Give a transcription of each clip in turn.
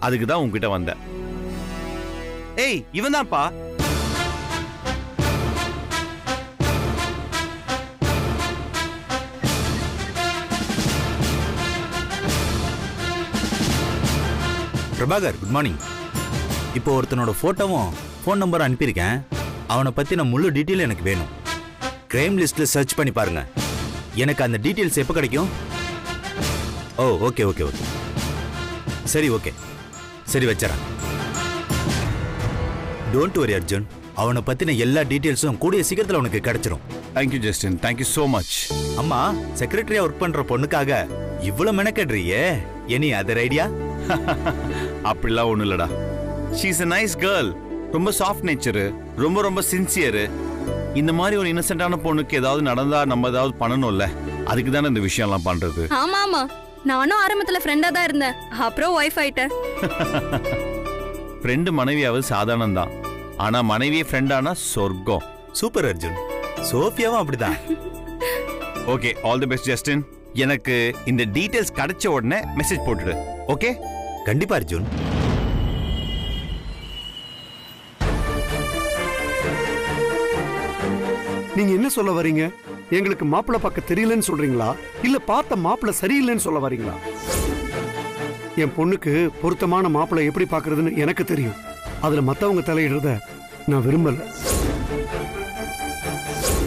அதுக்கு தான் உங்ககிட்ட வந்தேன். ஏய், இவன் தான்ப்பா. Prabhakar, good morning. இப்போ ஒருத்தனோட போட்டோவும் ஃபோன் நம்பரும் அனுப்பியிருக்கேன். அவனை பத்தின முழு டீட்டெயில் எனக்கு வேணும். கிரைம் லிஸ்ட்ல சர்ச் பண்ணி பாருங்க. எனக்கு அந்த டீட்டெயில்ஸ் எப்போ கிடைக்கும்? ஓ, ஓகே ஓகே ஓகே. சரி, ஓகே. சரி, வச்சறேன். டோன்ட் வரி அர்ஜுன், அவனை பத்தின எல்லா டீட்டெயில்ஸும் கூடிய சீக்கிரத்தில் உனக்கு கிடைச்சிரும். Thank you Justin, thank you so much. அம்மா, செக்ரட்டரியா ஒர்க் பண்ற பொண்ணுக்காக இவ்வளவு மெனக்கடுறியே, எனி அதர் ஐடியா? அப்படிலாம் ஒண்ணும் இல்லடா. She is a nice girl. ரொம்ப சாஃப்ட் நேச்சரு, ரொம்ப ரொம்ப சின்சியரு. இந்த மாதிரி ஒரு இன்னசென்ட்டான பொண்ணுக்கு ஏதாவது நடந்தா நம்ம ஏதாவது பண்ணணும்ல, அதுக்கு தானே இந்த விஷயம்லாம் பண்றது. ஆமா ஆமா, நானும் ஆரம்பத்துல ஃப்ரெண்டா தான் இருந்தேன், அப்புறம் ஒய்ஃப் ஆயிட்டேன். ஃப்ரெண்டு மனைவியாவது சாதாரணம் தான், ஆனா மனைவியே ஃப்ரெண்டானா சொர்க்கம். சூப்பர் அர்ஜுன். சோஃபியாவும் அப்படிதான். Okay, all the best Justin. எனக்கு இந்த டீடைல்ஸ் கிடைச்ச உடனே மெசேஜ் போட்டுடு. ஓகே? கண்டிப்பா அர்ஜுன். நீங்க என்ன சொல்ல வரீங்க? எங்களுக்கு மாப்பிள்ளை பார்க்க தெரியலன்னு சொல்றீங்களா, இல்ல பார்த்த மாப்பிள்ளை சரியில்லைன்னு சொல்ல வரீங்களா? என் பொண்ணுக்கு பொருத்தமான மாப்பிள்ளை எப்படி பார்க்கிறதுன்னு எனக்கு தெரியும். அதுல மத்தவங்க தலையிடுறத நான் விரும்பல.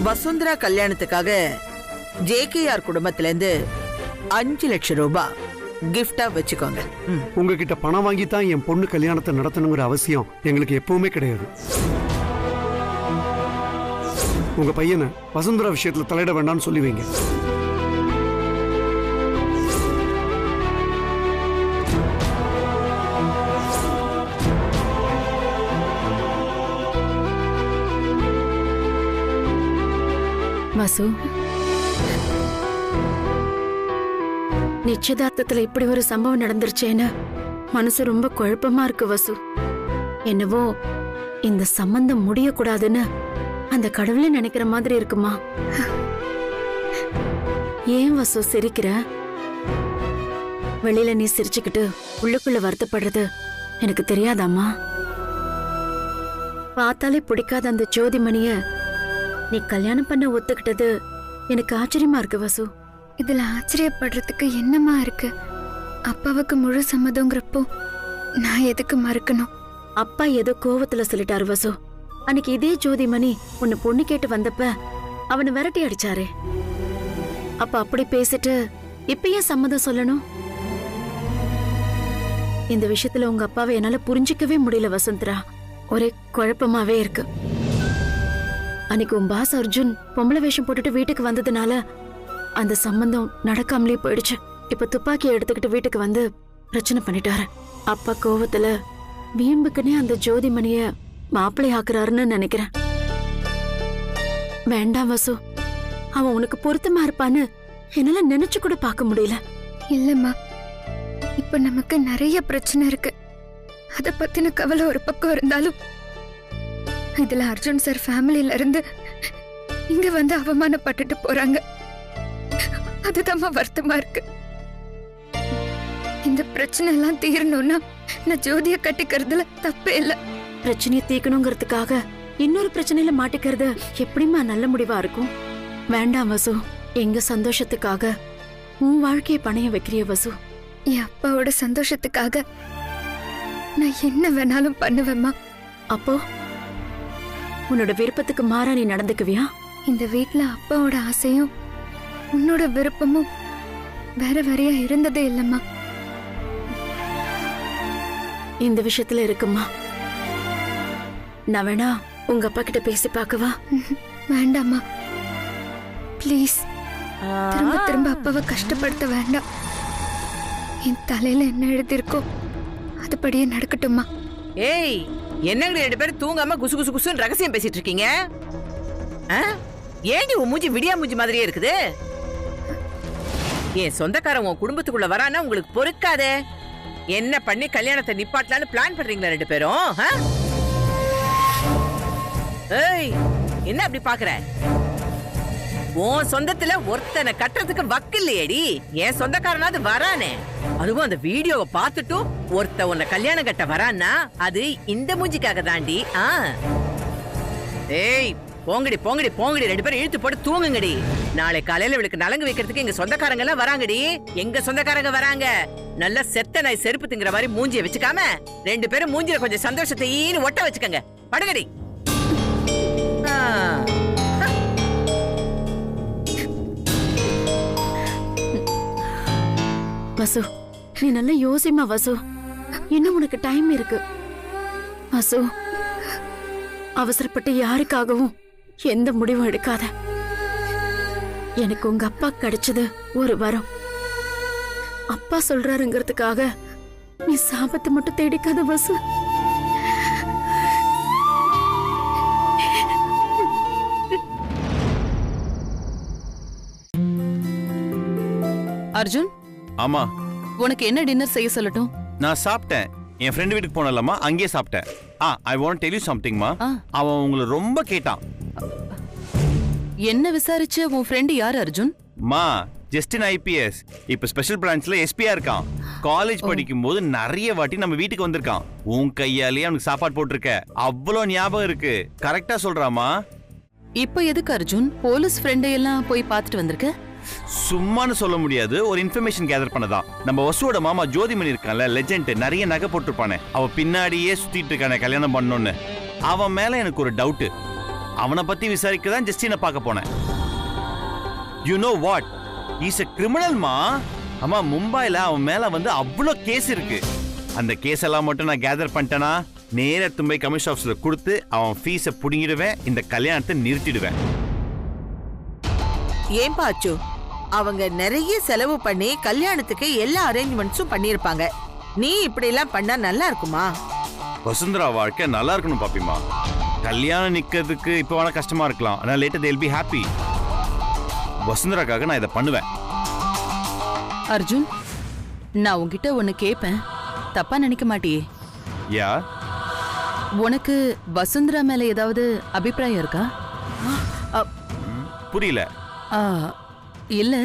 வசுந்தரா கல்யாணத்துக்காக ஜேகேஆர் குடும்பத்துல இருந்து 5 லட்சம் ரூபாய் கிஃப்டா வச்சுக்கோங்க. உங்ககிட்ட பணம் வாங்கி தான் என் பொண்ணு கல்யாணத்தை நடத்தணுங்கிற அவசியம் எங்களுக்கு எப்பவுமே கிடையாது. உங்க பையனை வசுந்தரா விஷயத்துல தலையிட வேண்டாம்னு சொல்லி வைங்க. வசு, நிச்சயதார்த்தத்துல இப்படி ஒரு சம்பவம் நடந்துருச்சேன்னு மனசு ரொம்ப குழப்பமா இருக்கு வசு. என்னவோ இந்த சம்பந்தம் முடியக்கூடாதுன்னு அந்த கடவுளே நினைக்கிற மாதிரி இருக்குமா? ஏன் வசு சிரிக்கிற? வெளியில நீ சிரிச்சுக்கிட்டு உள்ளுக்குள்ள வருத்தப்படுறது எனக்கு தெரியாதாமா? பார்த்தாலே பிடிக்காத அந்த ஜோதிமணிய நீ கல்யாணம் பண்ண ஒத்துக்கிட்டது எனக்கு ஆச்சரியமா இருக்கு வசு. இதுல ஆச்சரியப்படுறதுக்கு என்னமா இருக்கு? அப்பாவுக்கு முழு சம்மதங்கிறப்போ நான் எதுக்கு மறுக்கணும்? அப்பா ஏதோ கோவத்துல சொல்லிட்டாரு வசு. அன்னைக்கு இதே ஜோதிமணி உன்னை பொண்ணு கேட்டு வந்தப்ப அவனை விரட்டி அடிச்சாரே, அப்ப அப்படி பேசிட்டு இப்ப ஏன் சம்மதம் சொல்லணும்? இந்த விஷயத்துல உங்க அப்பாவை என்னால புரிஞ்சிக்கவே முடியல வசுந்தரா. ஒரே குழப்பமாவே இருக்கு. அன்னைக்கு உன் பாஸ் அர்ஜுன் பொம்பளை வேஷம் போட்டுட்டு வீட்டுக்கு வந்ததுனால அந்த சம்பந்தம் நடக்காமலே போயிடுச்சு. இப்ப துப்பாக்கியை எடுத்துக்கிட்டு வீட்டுக்கு வந்து பிரச்சனை பண்ணிட்டாரு. அப்பா கோவத்துல வீம்புக்குன்னே அந்த ஜோதிமணிய மாப்பிள்ளை ஆக்குறாருன்னு நினைக்கிறேன். வேண்டாம் வசு, அவன் உனக்கு பொருத்தமா இருப்பான்னு என்னால நினைச்சு கூட பார்க்க முடியல. இல்லம்மா, இப்ப நமக்கு நிறைய பிரச்சனை இருக்கு. அத பத்தின கவலை ஒரு பக்கம் இருந்தாலும் இதுல அர்ஜுன் சார் ஃபேமிலில இருந்து இங்க வந்து அவமானப்பட்டுட்டு போறாங்க. அதுதான் வருத்தமா இருக்கு. இந்த பிரச்சனை எல்லாம் தீரணும்னா நான் ஜோதிய கட்டிக்கிறதுல தப்பே இல்ல. பிரச்சனையை தீக்கணுங்கிறதுக்காக இன்னொரு பிரச்சனையில மாட்டிக்கிறது எப்படிமா நல்ல முடிவா இருக்கும்? வேண்டாம் வசு, எங்க சந்தோஷத்துக்காக உன் வாழ்க்கையை பணைய வைக்கிறிய வசு. என் அப்பாவோட சந்தோஷத்துக்காக நான் என்ன வேணாலும் பண்ணுவேம்மா. அப்போ உன்னோட விருப்பத்துக்கு மாறா நீ நடந்துக்குவியா? இந்த வீட்ல அப்பாவோட ஆசையும் உன்னோட விருப்பமும் வேற வேறையா இருந்ததே இல்லம்மா. இந்த விஷயத்துல இருக்குமா? நான் வேணா உங்க அப்பா கிட்ட பேசி பார்க்கவா? வேண்டாமா, ப்ளீஸ். திரும்ப திரும்ப அப்பாவை கஷ்டப்படுத்த வேண்டாம். என் தலையில என்ன எழுதிருக்கோ அதுபடியே நடக்கட்டுமா? ஏய், என்னங்க 2 பேரும் தூங்காம குசு குசு குசுன்னு ரகசியம் பேசிட்டு இருக்கீங்க? ஏண்டி உன் மூஞ்சி விடியா மூஞ்சி மாதிரியே இருக்குது? என் சொந்தக்காரன் உன் குடும்பத்துக்குள்ள வரானா உங்களுக்கு பொறுக்காதே. என்ன பண்ணி கல்யாணத்தை நிப்பாட்டலான்னு பிளான் பண்றீங்களா 2 பேரும்? ஏய், என்ன அப்படி பாக்குற? உன் சொந்தத்துல ஒருத்தனை கட்டுறதுக்கு வக்கு இல்லையேடி. என் சொந்தக்காரனாவது வரானே. அதுவும் அந்த வீடியோவை பார்த்துட்டும் ஒருத்த உன்னை கல்யாணம் கட்ட வரான்னா அது இந்த மூஞ்சிக்காக தாண்டி. ஏய் போங்கடி போங்கடி போங்கடி, 2 பேரும் இழுத்து போட்டு தூங்குங்கடி. நாளை காலையில இவளுக்கு நலங்கு வைக்கிறதுக்கு எங்க சொந்தக்காரங்க எல்லாம் வராங்கடி. எங்க சொந்தக்காரங்க வராங்க. நல்ல செத்த நாய் செருப்பு திங்கிற மாதிரி மூஞ்சிய வச்சுக்காம 2 பேரும் மூஞ்சில கொஞ்சம் சந்தோஷத்தை ஒட்ட வச்சுக்கங்க. படுங்கடி. வசு, நீ நல்லா யோசிமா வசு. இன்னும் உனக்கு டைம் இருக்கு வசு. அவசரப்பட்டு யாருக்காகவும் எந்த முடிவும் எடுக்காத. எனக்கு உங்க அப்பா கிடைச்சது ஒரு வரம். அப்பா சொல்றாருங்கிறதுக்காக நீ சாபத்தை மட்டும் தேடிக்காத வசு. அர்ஜுன், ஆமா, உனக்கு என்ன டின்னர் செய்ய சொல்லட்டும்? நான் சாப்பிட்டேன். என் ஃப்ரெண்டு வீட்டுக்கு போனலம்மா, அங்கேயே சாப்பிட்டேன். ஐ வாண்ட் டெல் யூ சம்திங்மா. அவன் உங்களை ரொம்ப கேட்டான். என்ன விசாரிச்சு? உன் ஃப்ரெண்டு யார் அர்ஜுன்? மா, ஜஸ்டின் ஐபிஎஸ் இப்ப ஸ்பெஷல் பிரான்ச்ல எஸ்பியா இருக்கான். காலேஜ் படிக்கும் போது நிறைய வாட்டி நம்ம வீட்டுக்கு வந்திருக்கான். உன் கையாலேயே அவனுக்கு சாப்பாடு போட்டிருக்க. அவ்வளோ ஞாபகம் இருக்கு. கரெக்டா சொல்றாமா? இப்ப எதுக்கு அர்ஜுன் போலீஸ் ஃப்ரெண்டை எல்லாம் போய் பார்த்துட்டு வந்திருக்க? சும்மானு சொல்ல முடியாது, ஒரு இன்ஃபர்மேஷன் கேதர் பண்ணதான். நம்ம வசுவோட மாமா ஜோதிமணி இருக்கான்ல, லெஜெண்ட், நிறைய நகை போட்டிருப்பானே, அவ பின்னாடியே சுத்திட்டு இருக்கானே கல்யாணம் பண்ணோன்னு. அவன் மேல எனக்கு ஒரு டவுட். அவனை பத்தி விசாரிக்க தான் ஜஸ்டினை பார்க்க போனேன். You know what, is a கிரிமினல்மா. அம்மா, மும்பைல அவன் மேல வந்து அவ்வளோ கேஸ் இருக்கு. அந்த கேஸ் எல்லாம் மட்டும் நான் கேதர் பண்ணிட்டேனா நேர தும்பை கமிஷன் ஆஃபீஸ்ல கொடுத்து அவன் ஃபீஸை புடுங்கிடுவேன். இந்த கல்யாணத்தை நிறுத்திடுவேன். ஏன் பாச்சு, அவங்க நிறைய செலவு பண்ணி கல்யாணத்துக்கு எல்லா அரேஞ்ச்மெண்ட்ஸும் பண்ணிருப்பாங்க. நீ இப்படி எல்லாம் பண்ணா நல்லா இருக்குமா? வசுந்தரா வாழ்க்கை நல்லா இருக்கணும் பாப்பிமா. கல்யாணம் நிக்கிறதுக்கு இப்ப வேணா கஷ்டமா இருக்கலாம், ஆனா லேட்டர் they'll be happy. வசுந்தராக்காக நான் இதை பண்ணுவேன். அர்ஜுன், நான் உன்கிட்ட ஒன்னு கேட்பேன், தப்பா நினைக்க மாட்டியே? யா, உனக்கு வசுந்தரா மேல ஏதாவது அபிப்பிராயம் இருக்கா? புரியல. இல்ல,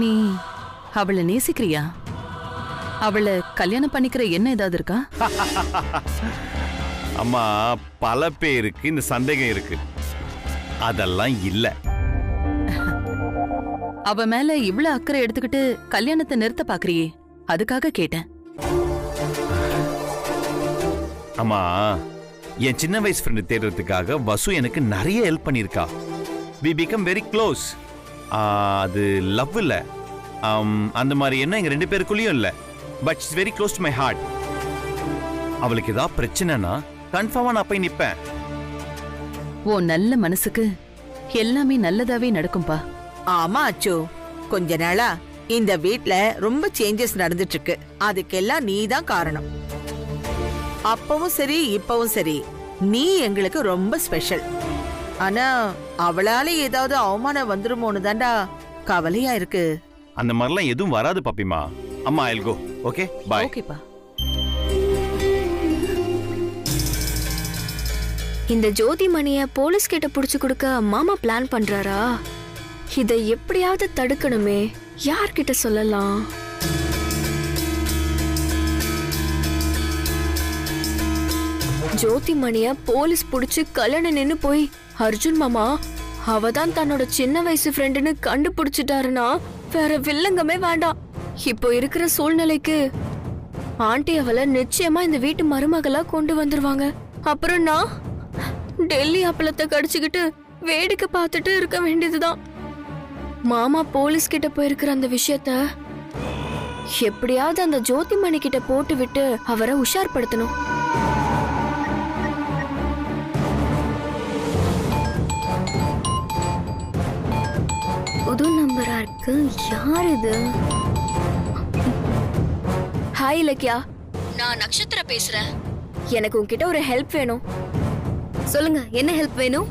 நீ அவளை நேசிக்கிறியா? அவளை கல்யாணம் பண்ணிக்கிற என்ன ஏதாவது இருக்கா? அம்மா, பல பேருக்கு இந்த சந்தேகம் இருக்கு. அதெல்லாம் இல்ல. அவ மேல இவ்வளவு அக்கறை எடுத்துக்கிட்டு கல்யாணத்தை நிறுத்த பாக்குறியே, அதுக்காக கேட்டேன். அம்மா, என் சின்ன வயசு ஃப்ரெண்டு தேடுறதுக்காக வசு எனக்கு நிறைய ஹெல்ப் பண்ணிருக்கா. we become very close. அது லவ் இல்ல, அந்த மாதிரி என்ன எங்க 2 பேருக்குள்ளயும் இல்ல. But it's very close to my heart. அவளுக்கு ஏதாவது பிரச்சனைனா கன்ஃபார்மா நான் போய் நிப்பேன். ஓ நல்ல மனசுக்கு எல்லாமே நல்லதாவே நடக்கும்பா. ஆமா அச்சு, கொஞ்ச நாளா இந்த வீட்ல ரொம்ப சேஞ்சஸ் நடந்துட்டு இருக்கு. அதுக்கெல்லாம் நீ தான் காரணம். அப்பவும் சரி இப்பவும் சரி, நீ எங்களுக்கு ரொம்ப ஸ்பெஷல். ஆனா அவளால ஏதாவது அவமானம் வந்துருமோன்னு தாண்டா கவலையா இருக்கு. அந்த மாதிரிலாம் எதுவும் வராது பாப்பிமா. அம்மா, I'll go. Okay, bye. ஓகேப்பா. இந்த ஜோதிமணிய போலீஸ் கிட்ட புடிச்சு கொடுக்க மாமா பிளான் பண்றாரா? இதை எப்படியாவது தடுக்கணுமே. யார்கிட்ட சொல்லலாம்? ஜோதிமணிய போலீஸ் புடிச்சு கல்யாணம் நின்னு போய் அர்ஜுன் மாமா அவதான் தன்னோட சின்ன வயசு ஃப்ரெண்டுன்னு கண்டுபிடிச்சிட்டாருன்னா வேற வில்லங்கமே வேண்டாம். இப்போ இருக்கிற சூழ்நிலைக்கு ஆண்டி அவளை நிச்சயமா இந்த வீட்டு மருமகளா கொண்டு வந்துருவாங்க. அப்புறம் நான் டெல்லி அப்பளத்தை கடிச்சுக்கிட்டு வேடிக்கை பார்த்துட்டு இருக்க வேண்டியதுதான். மாமா போலீஸ் கிட்ட போயிருக்கிற அந்த விஷயத்த எப்படியாவது அந்த ஜோதிமணி கிட்ட போட்டு விட்டு அவரை உஷார்படுத்தணும். புது நம்பரா இருக்கு. யார் இது? ஹாய் இலக்கியா, நான் நக்ஷத்ரா பேசுறேன். எனக்கு உன்கிட்ட ஒரு ஹெல்ப் வேணும். சொல்லுங்க, என்ன ஹெல்ப் வேணும்?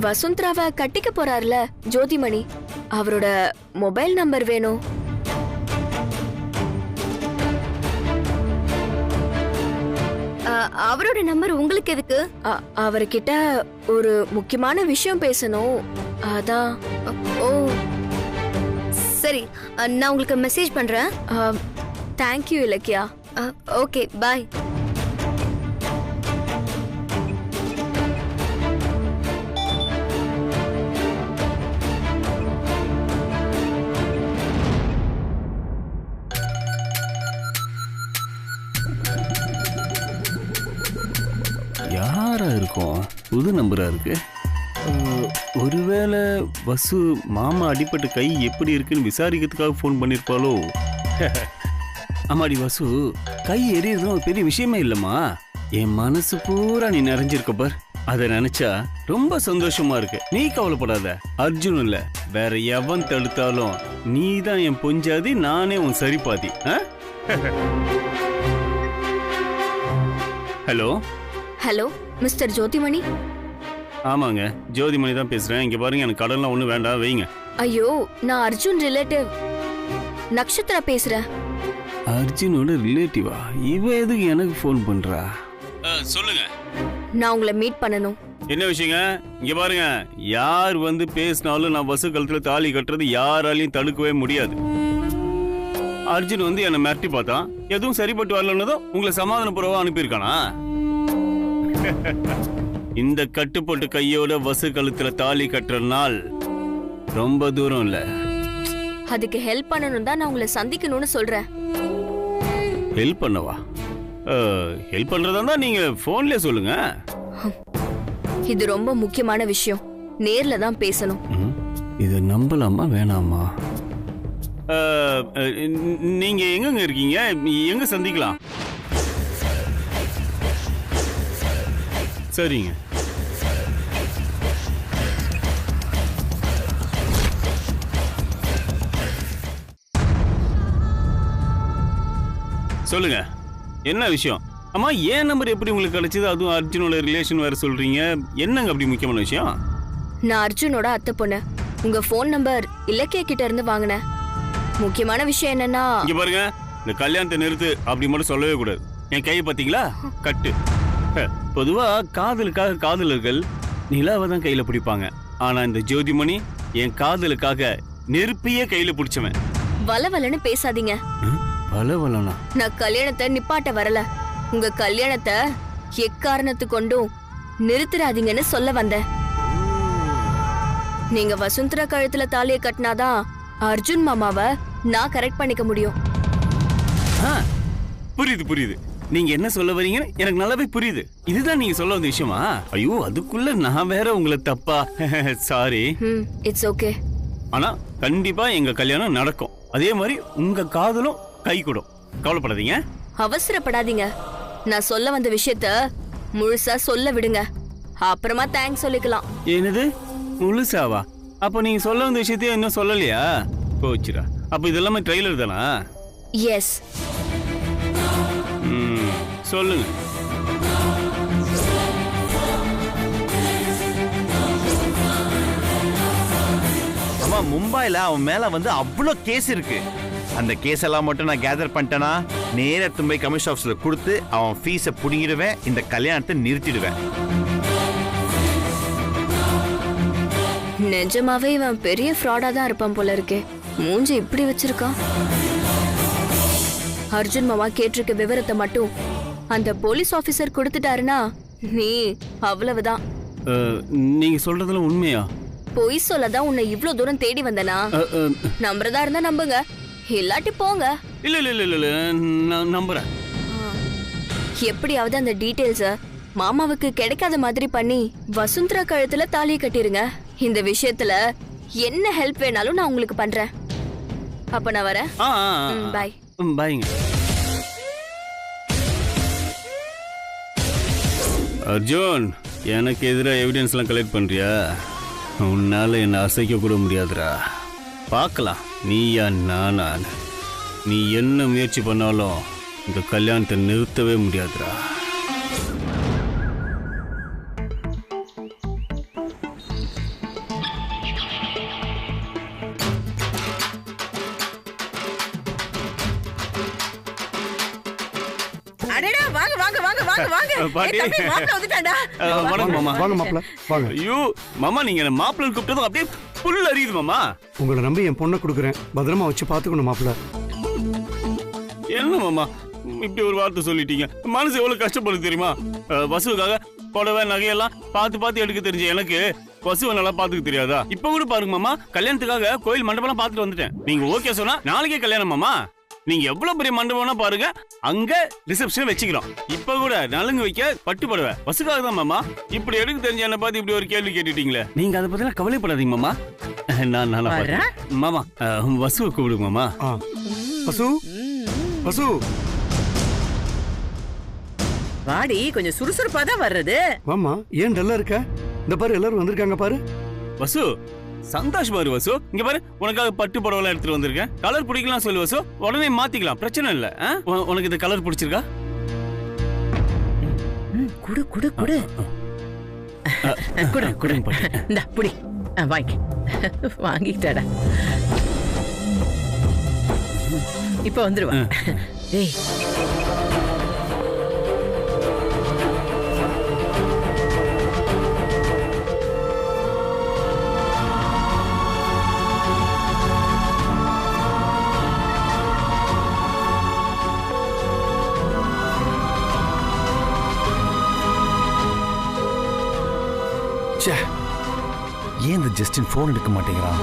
வசுந்தராவை கட்டிக்க போறாருல ஜோதிமணி, அவரோட மொபைல் நம்பர் வேணும். அவரோட நம்பர் உங்களுக்கு எதுக்கு? அவர்கிட்ட ஒரு முக்கியமான விஷயம் பேசணும். அதான். ஓ சரி, நான் உங்களுக்கு மெசேஜ் பண்றேன். தேங்க்யூ இலக்கியா. Okay bye. யாரா இருக்கும்? புது நம்பரா இருக்கு. ஒருவேளை வசு மாமா அடிப்பட்ட கை எப்படி இருக்குன்னு விசாரிக்கிறதுக்காக ஃபோன் பண்ணியிருப்பாளோ? ஆமாடி வசு, கை எரியறதும் ஒரு பெரிய விஷயமே இல்லைம்மா. என் மனசு பூரா நீ நிறைஞ்சிருக்க பார். அதை நினைச்சா ரொம்ப சந்தோஷமா இருக்கு. நீ கவலைப்படாத. அர்ஜுன் இல்ல, வேற எவன் தடுத்தாலும் நீ தான் என் பொஞ்சாதி, நானே உன் சரிபாதி. Hello hello mister Jothimani. ஆமாங்க, ஜோதிமணி தான் பேசுறேன். இங்க பாருங்க, எனக்கு கடன்லாம் ஒன்றும் வேண்டாம், வைங்க. ஐயோ, நான் அர்ஜுன் ரிலேட்டிவ் நக்ஷத்ரா பேசுறேன். அர்ஜுனோட ரிலேட்டிவா? இவ எதுக்கு எனக்கு ஃபோன் பண்றா? சொல்லுங்க. நான் உங்களை மீட் பண்ணணும். என்ன விஷயங்க? இங்க பாருங்க, யார் வந்து பேசினாலும் நான் வசு கழுத்துல தாலி கட்டுறது யாராலையும் தடுக்கவே முடியாது. அர்ஜுன் வந்து என்னை மிரட்டி பார்த்தான், எதுவும் சரிப்பட்டு வரலன்னதும் உங்களை சமாதானபுரவா அனுப்பியிருக்கானா? இந்த கட்டுப்பட்டு கையோட வசு கழுத்துல தாலி கட்டுற நாள் ரொம்ப தூரம் இல்ல. அதுக்கு ஹெல்ப் பண்ணணும் தான் நான் உங்களை சந்திக்கணும்னு சொல்றேன். ஹெல்ப் பண்ணவா? ஹெல்ப் பண்றதா இருந்தா நீங்க போன்லயே சொல்லுங்க. இது ரொம்ப முக்கியமான விஷயம், நேர்ல தான் பேசணும். இத நம்பலாமா வேணாமா? நீங்க எங்க இருக்கீங்க? எங்க சந்திக்கலாம்? சரிங்க. சொல்லுங்க, என்ன விஷயம்? அம்மா, ஏன் நம்பர் எப்படி உங்களுக்கு கிடைச்சது? அதுவும் அர்ஜுனோட ரிலேஷன் வேற சொல்றீங்க. என்னங்க அப்படி முக்கியமான விஷயம்? நான் அர்ஜுனோட அத்தை பொண்ணு. உங்க போன் நம்பர் இலக்கிய கிட்ட இருந்து வாங்கினேன். முக்கியமான விஷயம் என்னன்னா, இங்க பாருங்க, இந்த கல்யாணத்தை நிறுத்து அப்படி மட்டும் சொல்லவே கூடாது. என் கையை பாத்தீங்களா? கட்டு. பொதுவா காதலுக்காக காதலர்கள் நிலாவை தான் கையில பிடிப்பாங்க. ஆனா இந்த ஜோதிமணி என் காதலுக்காக நெருப்பியே கையில பிடிச்சவன். வலவலன்னு பேசாதீங்க. வலவலனா? நான் கல்யாணத்தை நிப்பாட்ட வரல. உங்க கல்யாணத்தை எக்காரணத்து கொண்டும் நிறுத்திடாதீங்கன்னு சொல்ல வந்தேன். நீங்க வசுந்தரா கழுத்துல தாலியை கட்டினாதான் அர்ஜுன் மாமாவை நான் கரெக்ட் பண்ணிக்க முடியும். புரியுது புரியுது. நீங்க என்ன சொல்ல வரீங்கன்னு எனக்கு நல்லாவே புரியுது. இதுதான் நீங்க சொல்ல வந்த விஷயமா? ஐயோ, அதுக்குள்ள நான் வேற உங்களை தப்பா சாரி. It's okay. ஆனா கண்டிப்பா எங்க கல்யாணம் நடக்கும். அதே மாதிரி உங்க காதலும் கை கூடும். கவலைப்படாதீங்க. அவசரப்படாதீங்க. நான் சொல்ல வந்த விஷயத்த முழுசா சொல்ல விடுங்க, அப்புறமா தேங்க்ஸ் சொல்லிக்கலாம். என்னது முழுசாவா? அப்ப நீங்க சொல்ல வந்த விஷயத்தையும் இன்னும் சொல்லலையா? போச்சுடா. அப்ப இதெல்லாமே ட்ரெய்லர் தானா? எஸ். சொல்லுங்க. அம்மா, மும்பைல அவன் மேல வந்து அவ்வளோ கேஸ் இருக்கு. அந்த கேஸ் எல்லாம் மட்டும் நான் கேதர் பண்ணிட்டேனா நேரா தும்பை கமிஷன் ஆஃபீஸ்ல கொடுத்து அவன் ஃபீஸை புடிங்கிடுவேன், இந்த கல்யாணத்தை நிறுத்திடுவேன். நிஜமாவே இவன் பெரிய ஃப்ராடா தான் இருப்பான் போல இருக்கே. மூஞ்சி இப்படி வச்சிருக்கான். அர்ஜுன் மாமா கேட்டிருக்க விவரத்தை மட்டும் அந்த போலீஸ் ஆபீசர் கொடுத்துட்டாருன்னா நீ அவ்வளவுதான். நீங்க சொல்றதுல உண்மையா? பொய் சொல்லதான் உன்னை இவ்ளோ தூரம் தேடி வந்தனா? நம்புறதா இருந்தா நம்புங்க, இல்லாட்டி போங்க. இல்ல இல்ல இல்ல இல்ல, நான் நம்புறேன். எப்படியாவது அந்த டீடைல்ஸ மாமாவுக்கு கிடைக்காத மாதிரி பண்ணி வசுந்தரா கழுத்துல தாலியை கட்டிருங்க. இந்த விஷயத்துல என்ன ஹெல்ப் வேணாலும் நான் உங்களுக்கு பண்றேன். அப்ப நான் வரேன். பாய். பாய்ங்க. அர்ஜுன், எனக்கு எதிராக எவிடன்ஸ்லாம் கலெக்ட் பண்றியா? உன்னால என்ன அசைக்க கூட முடியாதுடா. பார்க்கலாம் நீயா நானா. நீ என்ன முயற்சி பண்ணாலும் இந்த கல்யாணத்தை நிறுத்தவே முடியாதுடா. அடடா வாங்க வாங்க வாங்க வாங்க வாங்க பாட்டி. ஏய், தம்பி, மாப்பிள்ளை வந்துட்டான்டா. வணக்கம் மாமா. வாங்க மாப்பிள வாங்க. ஐயோ மாமா நீங்க என்ன மாப்பிள்ளை கூப்பிட்டதும் அப்படியே புல் அறியுது மாமா. உங்களை நம்பி என் பொண்ணை கொடுக்குறேன், பத்திரமா வச்சு பாத்துக்கணும் மாப்பிள. என்ன மாமா இப்படி ஒரு வார்த்தை சொல்லிட்டீங்க? மனசு எவ்வளவு கஷ்டப்படுது தெரியுமா? வசுவுக்காக புடவை நகையெல்லாம் பார்த்து பார்த்து எடுக்க தெரிஞ்ச எனக்கு வசுவை நல்லா பாத்துக்க தெரியாதா? இப்ப கூட பாருங்க மாமா, கல்யாணத்துக்காக கோயில் மண்டபம் பார்த்துட்டு வந்துட்டேன். நீங்க ஓகே சொன்னா நாளைக்கே கல்யாணம் மாமா. நீங்க எவ்வளவு பெரிய மண்டபம்னா பாருங்க, அங்க ரிசப்ஷன் வச்சுக்கிறோம். இப்ப கூட நலுங்கு வைக்க பட்டு புடவை வசுக்காக தான் மாமா. இப்படி எடுக்க தெரிஞ்ச என்ன பார்த்து இப்படி ஒரு கேள்வி கேட்டுட்டீங்களே. நீங்க அதை பத்தி கவலைப்படாதீங்க மாமா. நான் நல்லா பாக்குறேன் மாமா. வசுவை கூப்பிடுங்க மாமா. வசு வசு வாடி, கொஞ்சம் சுறுசுறுப்பா தான் வர்றது. வாமா, ஏன் டல்லா இருக்க? இந்த பாரு எல்லாரும் வந்திருக்காங்க பாரு. வசு சந்தோஷ் பாரு வசு, இங்க பாரு உனக்காக பட்டு புடவை எடுத்துட்டு வந்திருக்கேன். கலர் பிடிக்கலாம் சொல்லு வசு, உடனே மாத்திக்கலாம், பிரச்சனை இல்ல. உனக்கு இந்த கலர் பிடிச்சிருக்கா? குடு குடு குடு குடு குடு. இந்த புடி வாங்கி வாங்கிட்டாடா. இப்ப வந்துருவா. டேய் ஏன் இந்த ஜஸ்டின் போன் எடுக்க மாட்டேங்கிறான்?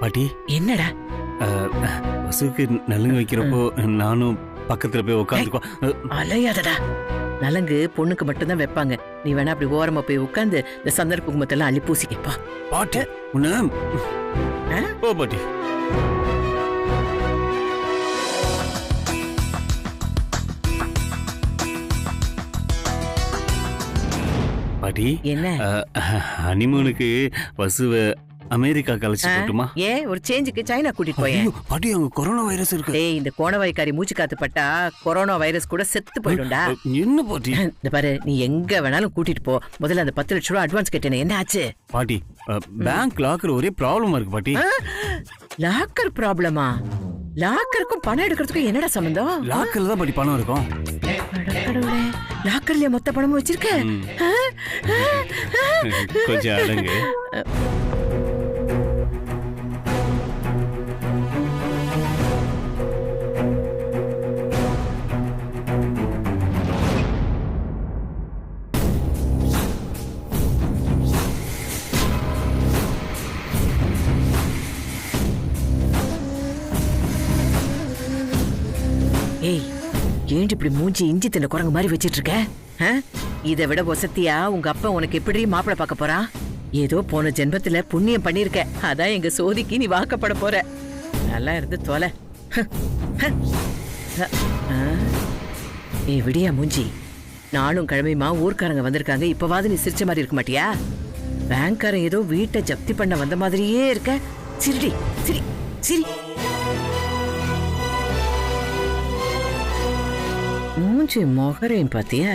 பாட்டி என்னடா? வசுக்கு நலுங்கு வைக்கிறப்போ நானும் பக்கத்துல போய் உட்காந்துக்கோ. அலையாதடா. நலங்கு பொண்ணுக்கு மட்டும்தான் வைப்பாங்க. நீ வேணா அப்படி ஓரமா போய் உட்காந்து இந்த சந்தர்ப்ப குங்குமத்தெல்லாம் அள்ளி பூசிக்கப்பா. பாட்டி உன்ன ஓ பாட்டி. பாட்டி என்ன? ஹனிமூனுக்கு வசுவை அமெரிக்கா கழிச்சு போட்டுமா? ஏன் ஒரு சேஞ்சுக்கு சைனா கூட்டிட்டு போயேன். பாட்டி அங்க கொரோனா வைரஸ் இருக்கு. டேய், இந்த கோணவாய்க்காரி மூச்சு காத்து பட்டா கொரோனா வைரஸ் கூட செத்து போயிடும்டா. என்ன பாட்டி? இந்த பாரு, நீ எங்க வேணாலும் கூட்டிட்டு போ. முதல்ல அந்த 10 லட்சம் ரூபாய் அட்வான்ஸ் கேட்டேனே, என்ன ஆச்சு? பாட்டி பேங்க் லாக்கர் ஒரே ப்ராப்ளமா இருக்கு பாட்டி. லாக்கர் ப்ராப்ளமா? லாக்கருக்கும் பணம் எடுக்கிறதுக்கும் என்னடா சம்பந்தம்? லாக்கர்ல தான் பாட்டி பணம் இருக்கும். கடவுளே, லாக்கர்லயே மொத்த பணமும் வச்சிருக்க? கொஞ்சம் அடங்கு. ஏய், ஏன் இப்படி மூஞ்சி இஞ்சி தின்ன குரங்கு மாதிரி வச்சிட்டு இருக்க? இதை விட வசதியா உங்க அப்பா உனக்கு எப்படி மாப்பிள்ளை பார்க்க போறான்? ஏதோ போன ஜென்மத்துல புண்ணியம் பண்ணிருக்க, அதான் எங்க சோதிக்கு நீ வாக்கப்பட போற. நல்லா இருந்து தொலை. ஏய் விடியா மூஞ்சி, நானும் கிழமையுமா ஊர்க்காரங்க வந்திருக்காங்க, இப்பவாது நீ சிரிச்ச மாதிரி இருக்க மாட்டியா? பேங்க்காரன் ஏதோ வீட்டை ஜப்தி பண்ண வந்த மாதிரியே இருக்க. சிரிடி சிரி சிரி. மூஞ்சி மொகரையும் பாத்தியா?